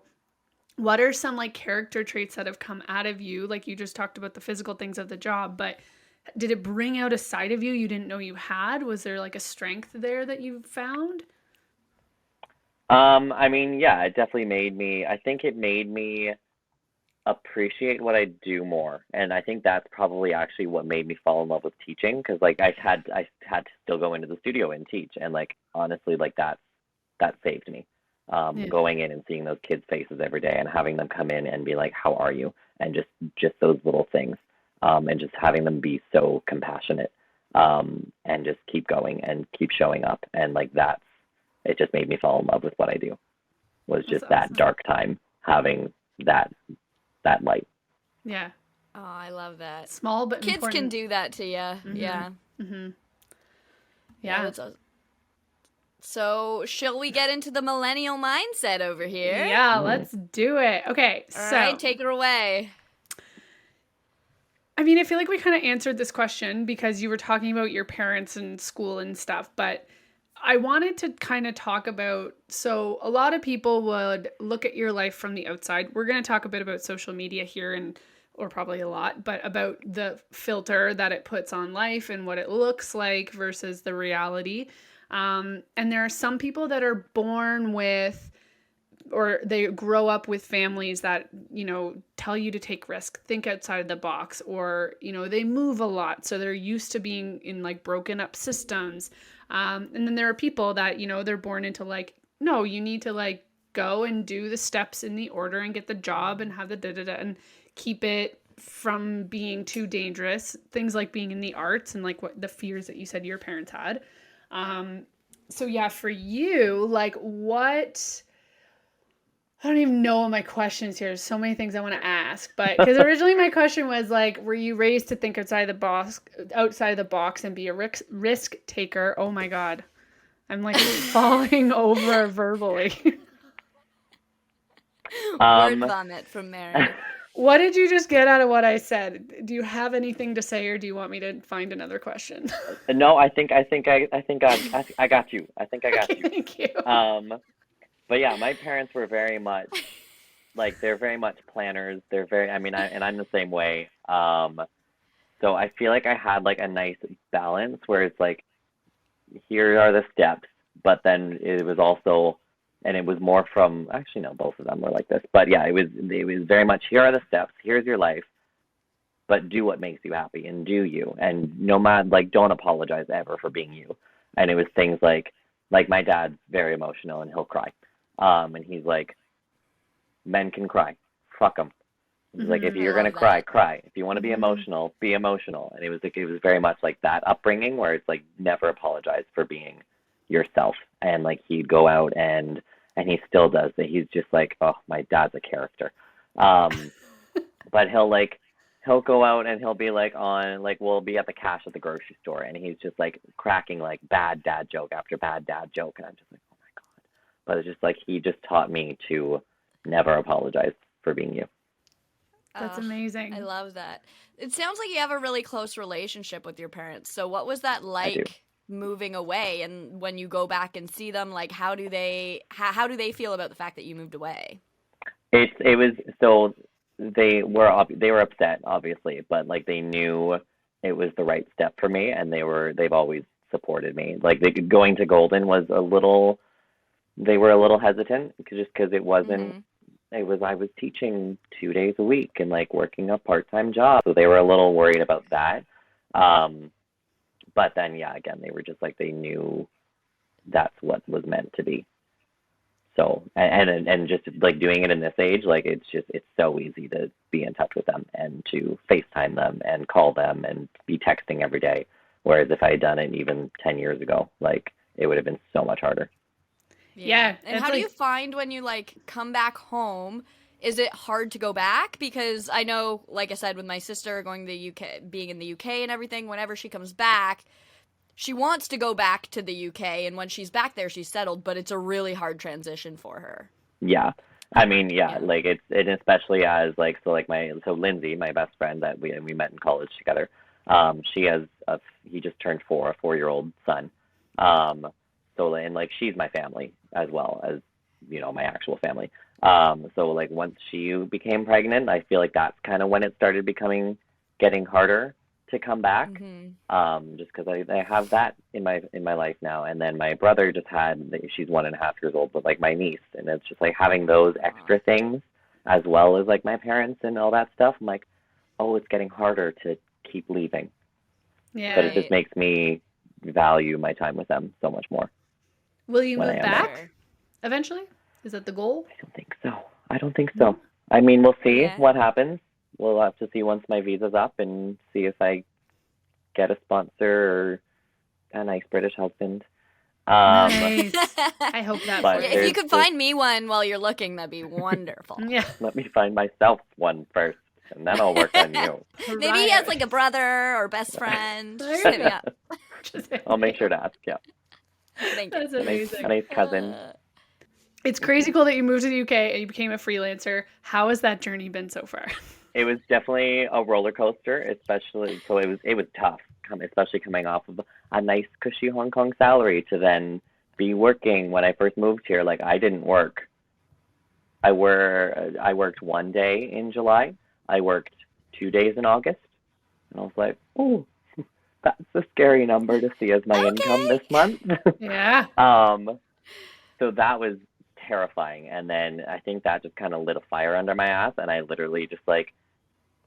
What are some like character traits that have come out of you? Like you just talked about the physical things of the job, but did it bring out a side of you didn't know you had? Was there like a strength there that you found? I mean, yeah, it definitely made me appreciate what I do more. And I think that's probably actually what made me fall in love with teaching, because like I had to still go into the studio and teach, and like honestly, like that saved me. Going in and seeing those kids' faces every day and having them come in and be like, how are you? And just those little things. And just having them be so compassionate, and just keep going and keep showing up. And like it just made me fall in love with what I do, was just that dark time, having that light. Yeah. Oh, I love that. Small but kids important. can do that to you. Yeah. Mm-hmm. Yeah. That's awesome. So, shall we get into the millennial mindset over here? Yeah, let's do it. Okay, All right, take it away. I mean, I feel like we kind of answered this question because you were talking about your parents and school and stuff, but I wanted to kind of talk about, so a lot of people would look at your life from the outside. We're going to talk a bit about social media here or probably a lot, but about the filter that it puts on life and what it looks like versus the reality. And there are some people that are born with or they grow up with families that, you know, tell you to take risk, think outside the box, or, you know, they move a lot. So they're used to being in like broken up systems. And then there are people that, you know, they're born into like, no, you need to like go and do the steps in the order and get the job and have the da-da-da and keep it from being too dangerous. Things like being in the arts and like what the fears that you said your parents had. So yeah, for you, like what, I don't even know what my questions here. There's so many things I want to ask, but because originally my question was like, were you raised to think outside the box and be a risk taker? Oh my God. I'm like falling over verbally. Word vomit from Mary. What did you just get out of what I said? Do you have anything to say, or do you want me to find another question? No, I think I got you. I think I got you. Thank you. But yeah, my parents were very much like, they're very much planners. They're very, I mean, I'm the same way. So I feel like I had like a nice balance where it's like, here are the steps, but then it was also, and it was more from, actually no, both of them were like this, but yeah, it was very much, here are the steps, here's your life, but do what makes you happy and do you, and no matter, like, don't apologize ever for being you. And it was things like my dad's very emotional and he'll cry, and he's like, men can cry, fuck them. He's like, if you're gonna cry, cry. If you want to be emotional, be emotional. And it was like, it was very much like that upbringing where it's like, never apologize for being yourself. And like, he'd go out and he still does that. He's just like, oh, my dad's a character. But he'll go out and he'll be like we'll be at the cash at the grocery store, and he's just like cracking like bad dad joke after bad dad joke, and I'm just like, oh my God. But it's just like, he just taught me to never apologize for being you. That's amazing. I love that. It sounds like you have a really close relationship with your parents. So what was that like moving away? And when you go back and see them, like how do they feel about the fact that you moved away? It was, so they were upset, obviously, but like they knew it was the right step for me, and they've always supported me. Like going to Golden was they were a little hesitant because it wasn't. I was teaching 2 days a week and like working a part-time job. So they were a little worried about that. But then, yeah, again, they were just like, they knew that's what was meant to be. So, and just like doing it in this age, like it's so easy to be in touch with them and to FaceTime them and call them and be texting every day. Whereas if I had done it even 10 years ago, like it would have been so much harder. Yeah. And how do you find when you like come back home? Is it hard to go back? Because I know, like I said, with my sister going to the UK, being in the UK and everything, whenever she comes back, she wants to go back to the UK, and when she's back there, she's settled, but it's a really hard transition for her. Yeah. I mean, yeah. Like it especially as like, so Lindsay, my best friend that we met in college together, he just turned 4, a 4-year-old son. So, and like, she's my family as well as, you know, my actual family. So like once she became pregnant, I feel like that's kind of when it started getting harder to come back. Just because I have that in my life now. And then my brother just she's 1.5 years old, but like my niece, and it's just like having those extra things as well as like my parents and all that stuff. I'm like, oh, it's getting harder to keep leaving. Yeah. But it just makes me value my time with them so much more. Will you move back eventually? Is that the goal? I don't think so. I mean, we'll see what happens. We'll have to see once my visa's up and see if I get a sponsor or a nice British husband. Nice. I hope that. Yeah, if you could find me one while you're looking, that'd be wonderful. Yeah. Let me find myself one first, and then I'll work on you. Maybe he has like a brother or best friend. Just hit me up. I'll make sure to ask. Yeah. Thank you. That's amazing. A nice cousin. It's crazy cool that you moved to the UK and you became a freelancer. How has that journey been so far? It was definitely a roller coaster, especially. So it was tough, especially coming off of a nice cushy Hong Kong salary to then be working. When I first moved here, like I didn't work. I worked 1 day in July. I worked 2 days in August, and I was like, oh, that's a scary number to see as my income this month. Yeah. So that was terrifying. And then I think that just kind of lit a fire under my ass, and I literally just like,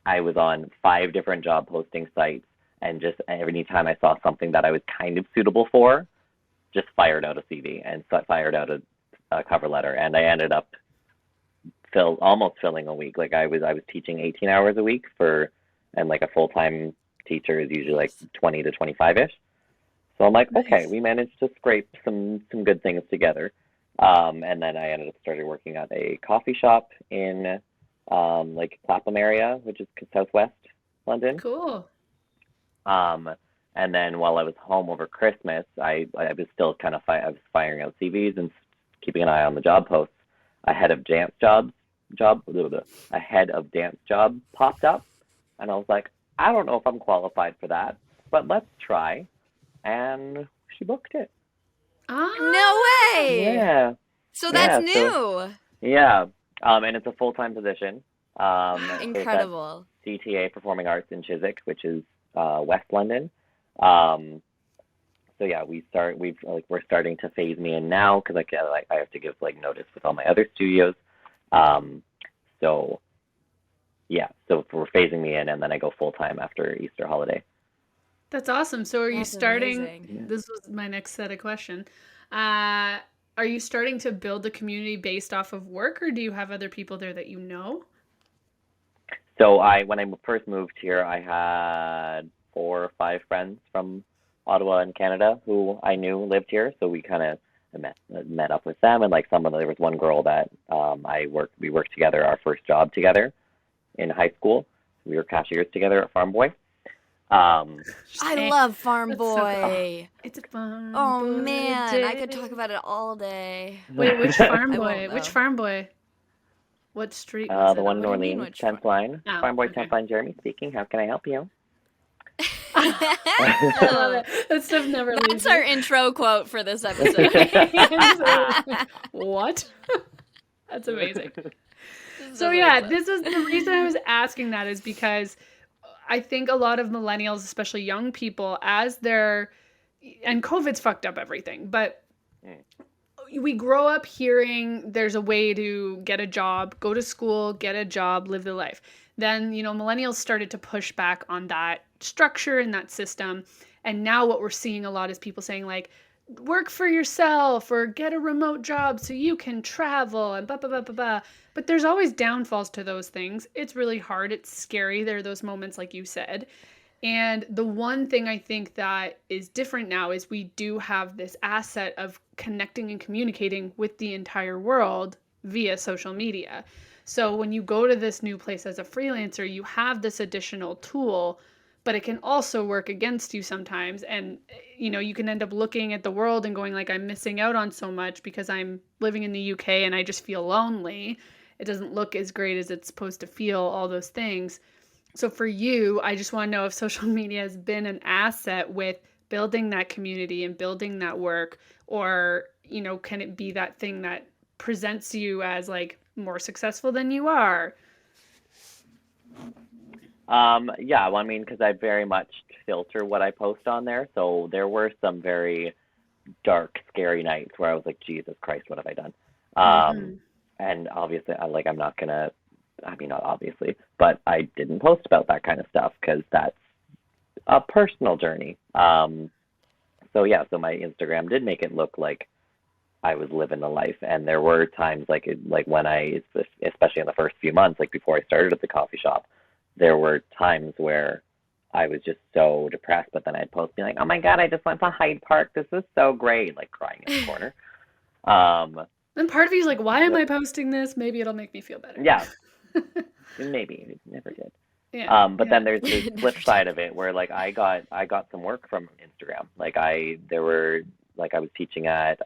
I was on 5 different job posting sites, and just every time I saw something that I was kind of suitable for, just fired out a CV and fired out a cover letter, and I ended up almost filling a week. Like I was teaching 18 hours a week and like a full-time teacher is usually like 20 to 25-ish. So I'm like, Nice. okay, we managed to scrape some good things together. And then I ended up started working at a coffee shop in like Clapham area, which is southwest London. Cool. And then while I was home over Christmas, I was still kind of I was firing out CVs and keeping an eye on the job posts. A head of dance job popped up, and I was like, I don't know if I'm qualified for that, but let's try. And she booked it. No way. Yeah. So that's Yeah, new. Yeah. And it's a full-time position. So it's at Incredible. CTA Performing Arts in Chiswick, which is West London. So yeah, we're starting to phase me in now because I have to give like notice with all my other studios. So yeah, so we're phasing me in, and then I go full time after Easter holiday. That's awesome. So are you That's starting? amazing. This was my next set of question. Are you starting to build a community based off of work, or do you have other people there that you know? So when I first moved here, I had 4 or 5 friends from Ottawa and Canada who I knew lived here. So we kind of met up with them, and like there was one girl that we worked together, our first job together in high school. We were cashiers together at Farm Boy. I love Farm That's so Boy. It's a fun. Oh boy man, I could day. talk about it all day. Wait, which farm I boy? won't, Which though. farm boy? What street was The it one in What do you mean, Orleans, which 10th line. Oh, Farm Boy, okay. 10th line, Jeremy speaking. How can I help you? I love it. That stuff never leaves That's our me. intro quote for this episode. What? That's amazing. So Doesn't yeah, make this is the reason I was asking that is because I think a lot of millennials, especially young people, and COVID's fucked up everything, but we grow up hearing there's a way to get a job, go to school, get a job, live the life. Then, millennials started to push back on that structure and that system. And now what we're seeing a lot is people saying like, work for yourself or get a remote job so you can travel and blah, blah, blah, blah, blah. But there's always downfalls to those things. It's really hard. It's scary. There are those moments like you said. And the one thing I think that is different now is we do have this asset of connecting and communicating with the entire world via social media. So when you go to this new place as a freelancer, you have this additional tool, but it can also work against you sometimes. And, you can end up looking at the world and going like, I'm missing out on so much because I'm living in the UK and I just feel lonely. It doesn't look as great as it's supposed to feel, all those things. So for you, I just want to know if social media has been an asset with building that community and building that work, or, can it be that thing that presents you as like more successful than you are? Yeah, well, I mean, because I very much filter what I post on there. So there were some very dark, scary nights where I was like, Jesus Christ, what have I done? And obviously, I'm not going to, not obviously, but I didn't post about that kind of stuff because that's a personal journey. So my Instagram did make it look like I was living the life. And there were times when especially in the first few months, like before I started at the coffee shop, there were times where I was just so depressed, but then I'd post being like, oh my God, I just went to Hyde Park. This is so great, like crying in the corner. And part of you is like, why am I posting this? Maybe it'll make me feel better. Yeah, maybe. It never did. Yeah. But then there's the flip side of it where like I got some work from Instagram. I was teaching at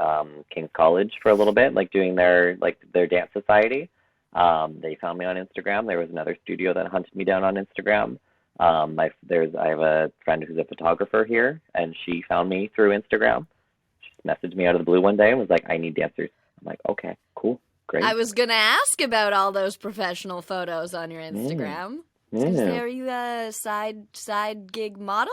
King's College for a little bit, like doing their dance society. They found me on Instagram. There was another studio that hunted me down on Instagram. I have a friend who's a photographer here, and she found me through Instagram. She messaged me out of the blue one day and was like, I need dancers. I'm like, okay, cool, great. I was going to ask about all those professional photos on your Instagram. Are you a side gig model?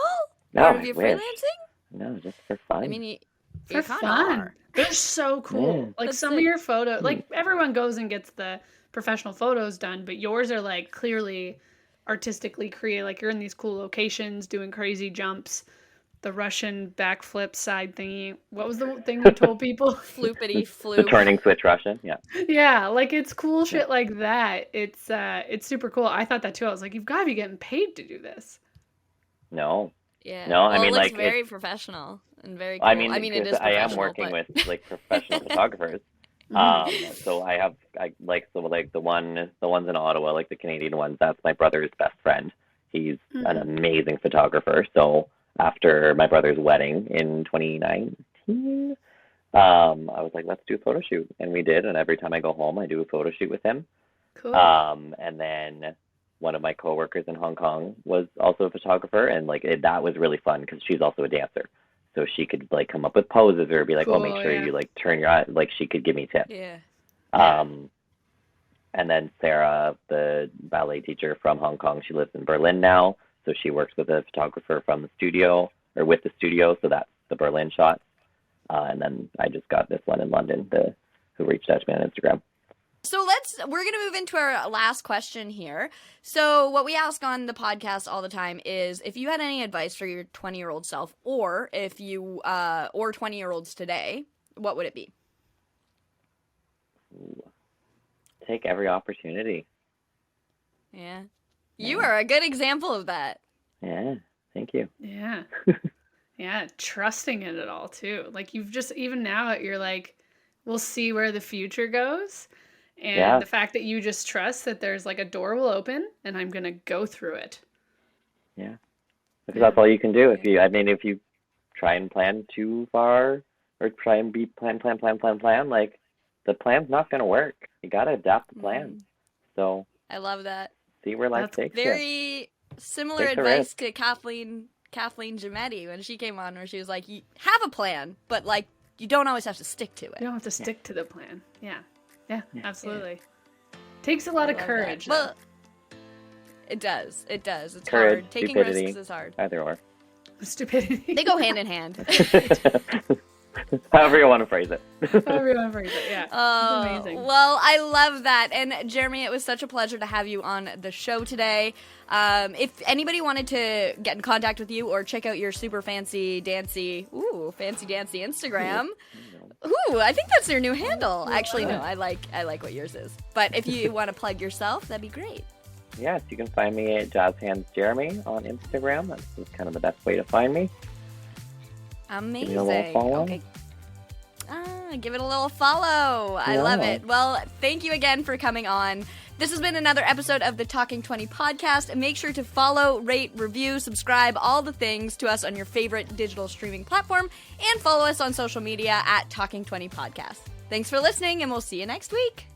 No, Part of your I wish. freelancing? No, just for fun. I mean, For fun. They're so cool. Like some of your photos, like everyone goes and gets the professional photos done, but yours are like clearly artistically created. Like you're in these cool locations doing crazy jumps. The Russian backflip side thingy. What was the thing you told people? Floopity floop. The turning switch Russian, yeah. Yeah, like it's cool shit like that. It's super cool. I thought that too. I was like, you've got to be getting paid to do this. No. Yeah. No, well, I mean, it looks like very professional and very cool. I mean, it is I am professional, working but... with like professional photographers. So the ones in Ottawa, like the Canadian ones, that's my brother's best friend. He's an amazing photographer. So after my brother's wedding in 2019, I was like, let's do a photo shoot. And we did. And every time I go home, I do a photo shoot with him. Cool. And then one of my coworkers in Hong Kong was also a photographer. And like that was really fun because she's also a dancer. So she could like come up with poses or be like, cool, oh, make sure you like turn your eye. Like she could give me tips. Yeah. And then Sarah, the ballet teacher from Hong Kong, she lives in Berlin now. So she works with a photographer from the studio or with the studio. So that's the Berlin shot. And then I just got this one in London who reached out to me on Instagram. So we're going to move into our last question here. So what we ask on the podcast all the time is if you had any advice for your 20-year-old self or if you, or 20-year-olds today, what would it be? Ooh. Take every opportunity. Yeah. You are a good example of that. Yeah. Thank you. Yeah. Yeah. Trusting in it all too. Like you've just, even now you're like, we'll see where the future goes. And the fact that you just trust that there's like a door will open and I'm going to go through it. Yeah. Because that's all you can do. If you try and plan too far or try and plan, like the plan's not going to work. You got to adapt the plan. So I love that. See where life takes you. Very similar advice to Kathleen Gimetti when she came on, where she was like, you have a plan, but like you don't always have to stick to it. You don't have to stick to the plan. Yeah. Yeah, absolutely. Takes a lot of courage. Well, it does. It's courage, hard. Taking stupidity, risks is hard. Either or. Stupidity. They go hand in hand. However you want to phrase it. However you want to phrase it, yeah. It's amazing. Well, I love that. And Jeremy, it was such a pleasure to have you on the show today. If anybody wanted to get in contact with you or check out your super fancy dancy Instagram. Ooh, I think that's your new handle. Actually, no, I like what yours is. But if you want to plug yourself, that'd be great. Yes, you can find me at Jazz Hands Jeremy on Instagram. That's kind of the best way to find me. Amazing. Give me a little follow. Okay. Give it a little follow. I love it. Well, thank you again for coming on. This has been another episode of the Talking 20 podcast. Make sure to follow, rate, review, subscribe, all the things to us on your favorite digital streaming platform, and follow us on social media at Talking 20 Podcast. Thanks for listening, and we'll see you next week.